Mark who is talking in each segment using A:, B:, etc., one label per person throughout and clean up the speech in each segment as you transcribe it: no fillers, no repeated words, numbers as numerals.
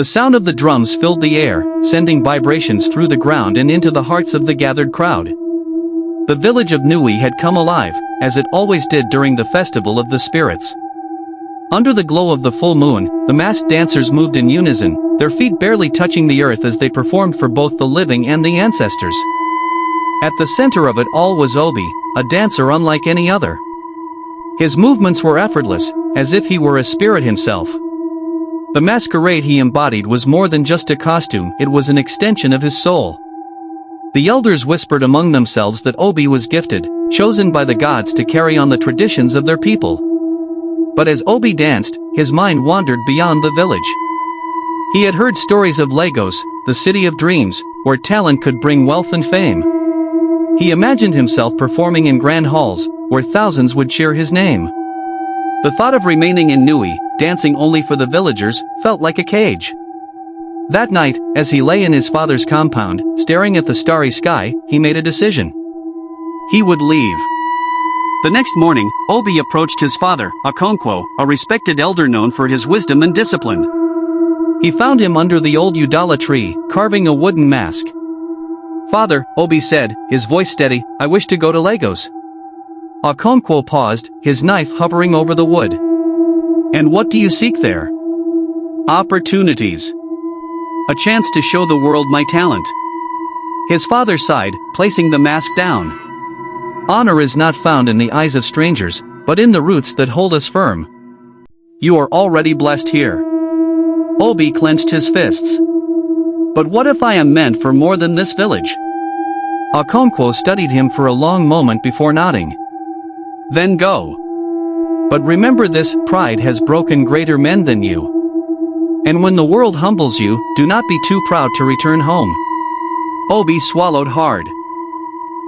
A: The sound of the drums filled the air, sending vibrations through the ground and into the hearts of the gathered crowd. The village of Nui had come alive, as it always did during the festival of the spirits. Under the glow of the full moon, the masked dancers moved in unison, their feet barely touching the earth as they performed for both the living and the ancestors. At the center of it all was Obi, a dancer unlike any other. His movements were effortless, as if he were a spirit himself. The masquerade he embodied was more than just a costume, it was an extension of his soul. The elders whispered among themselves that Obi was gifted, chosen by the gods to carry on the traditions of their people. But as Obi danced, his mind wandered beyond the village. He had heard stories of Lagos, the city of dreams, where talent could bring wealth and fame. He imagined himself performing in grand halls, where thousands would cheer his name. The thought of remaining in Nui, dancing only for the villagers, felt like a cage. That night, as he lay in his father's compound, staring at the starry sky, he made a decision. He would leave. The next morning, Obi approached his father, Okonkwo, a respected elder known for his wisdom and discipline. He found him under the old Udala tree, carving a wooden mask. "Father," Obi said, his voice steady, "I wish to go to Lagos." Okonkwo paused, his knife hovering over the wood. "And what do you seek there?" "Opportunities. A chance to show the world my talent." His father sighed, placing the mask down. "Honor is not found in the eyes of strangers, but in the roots that hold us firm. You are already blessed here." Obi clenched his fists. "But what if I am meant for more than this village?" Okonkwo studied him for a long moment before nodding. "Then go. But remember this, pride has broken greater men than you. And when the world humbles you, do not be too proud to return home." Obi swallowed hard.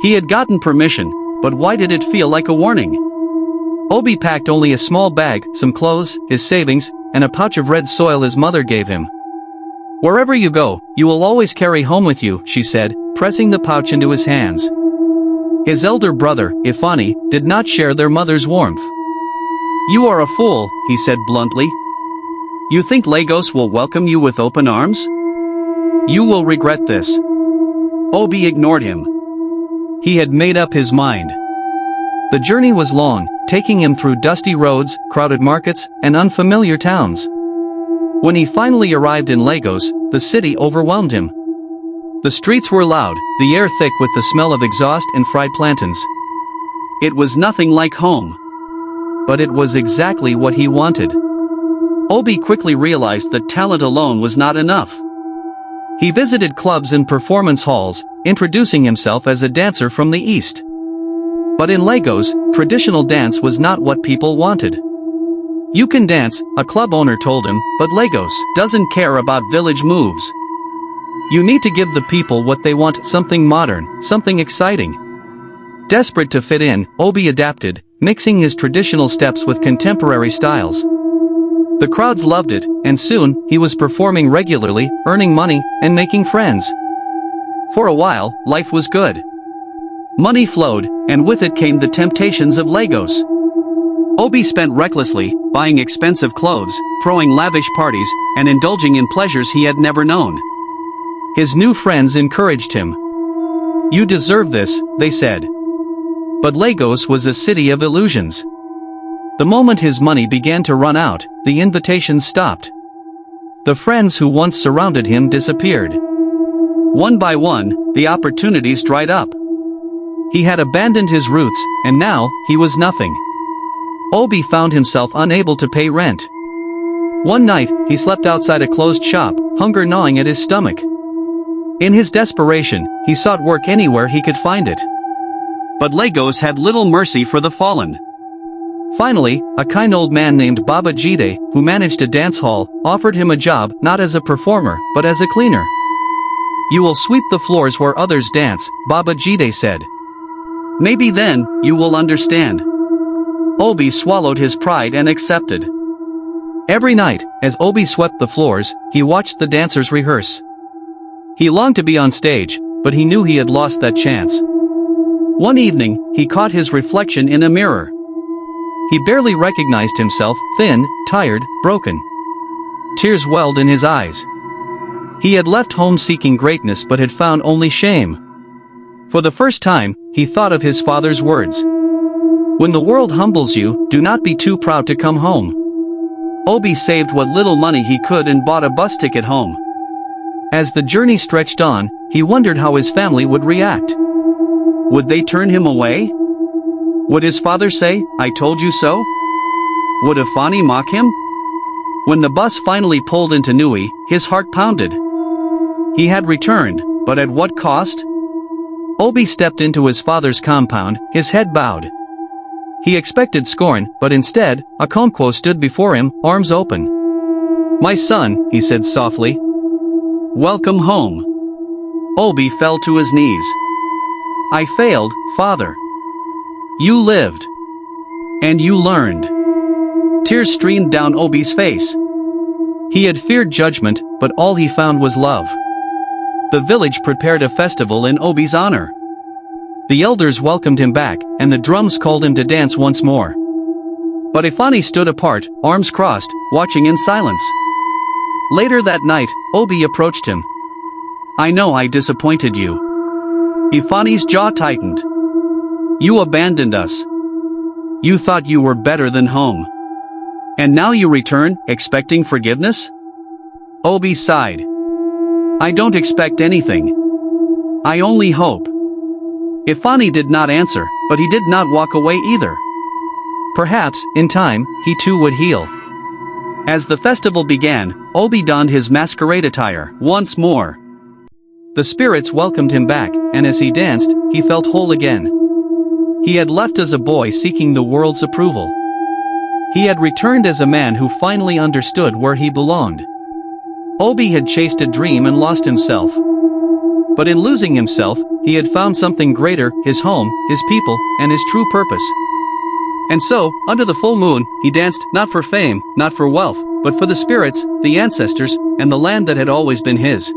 A: He had gotten permission, but why did it feel like a warning? Obi packed only a small bag, some clothes, his savings, and a pouch of red soil his mother gave him. "Wherever you go, you will always carry home with you," she said, pressing the pouch into his hands. His elder brother, Ifani, did not share their mother's warmth. "You are a fool," he said bluntly. "You think Lagos will welcome you with open arms? You will regret this." Obi ignored him. He had made up his mind. The journey was long, taking him through dusty roads, crowded markets, and unfamiliar towns. When he finally arrived in Lagos, the city overwhelmed him. The streets were loud, the air thick with the smell of exhaust and fried plantains. It was nothing like home. But it was exactly what he wanted. Obi quickly realized that talent alone was not enough. He visited clubs and performance halls, introducing himself as a dancer from the East. But in Lagos, traditional dance was not what people wanted. "You can dance," a club owner told him, "but Lagos doesn't care about village moves. You need to give the people what they want, something modern, something exciting." Desperate to fit in, Obi adapted, mixing his traditional steps with contemporary styles. The crowds loved it, and soon, he was performing regularly, earning money, and making friends. For a while, life was good. Money flowed, and with it came the temptations of Lagos. Obi spent recklessly, buying expensive clothes, throwing lavish parties, and indulging in pleasures he had never known. His new friends encouraged him. "You deserve this," they said. But Lagos was a city of illusions. The moment his money began to run out, the invitations stopped. The friends who once surrounded him disappeared. One by one, the opportunities dried up. He had abandoned his roots, and now, he was nothing. Obi found himself unable to pay rent. One night, he slept outside a closed shop, hunger gnawing at his stomach. In his desperation, he sought work anywhere he could find it. But Lagos had little mercy for the fallen. Finally, a kind old man named Baba Jide, who managed a dance hall, offered him a job, not as a performer, but as a cleaner. "You will sweep the floors where others dance," Baba Jide said. "Maybe then, you will understand." Obi swallowed his pride and accepted. Every night, as Obi swept the floors, he watched the dancers rehearse. He longed to be on stage, but he knew he had lost that chance. One evening, he caught his reflection in a mirror. He barely recognized himself, thin, tired, broken. Tears welled in his eyes. He had left home seeking greatness but had found only shame. For the first time, he thought of his father's words. When the world humbles you, do not be too proud to come home. Obi saved what little money he could and bought a bus ticket home. As the journey stretched on, he wondered how his family would react. Would they turn him away? Would his father say, "I told you so"? Would Ifani mock him? When the bus finally pulled into Nui, his heart pounded. He had returned, but at what cost? Obi stepped into his father's compound, his head bowed. He expected scorn, but instead, Okonkwo stood before him, arms open. "My son," he said softly. "Welcome home." Obi fell to his knees. "I failed, father. You lived. And you learned." Tears streamed down Obi's face. He had feared judgment, but all he found was love. The village prepared a festival in Obi's honor. The elders welcomed him back, and the drums called him to dance once more. But Ifani stood apart, arms crossed, watching in silence. Later that night, Obi approached him. "I know I disappointed you." Ifani's jaw tightened. "You abandoned us. You thought you were better than home. And now you return, expecting forgiveness?" Obi sighed. "I don't expect anything. I only hope." Ifani did not answer, but he did not walk away either. Perhaps, in time, he too would heal. As the festival began, Obi donned his masquerade attire, once more. The spirits welcomed him back, and as he danced, he felt whole again. He had left as a boy seeking the world's approval. He had returned as a man who finally understood where he belonged. Obi had chased a dream and lost himself. But in losing himself, he had found something greater, his home, his people, and his true purpose. And so, under the full moon, he danced, not for fame, not for wealth, but for the spirits, the ancestors, and the land that had always been his.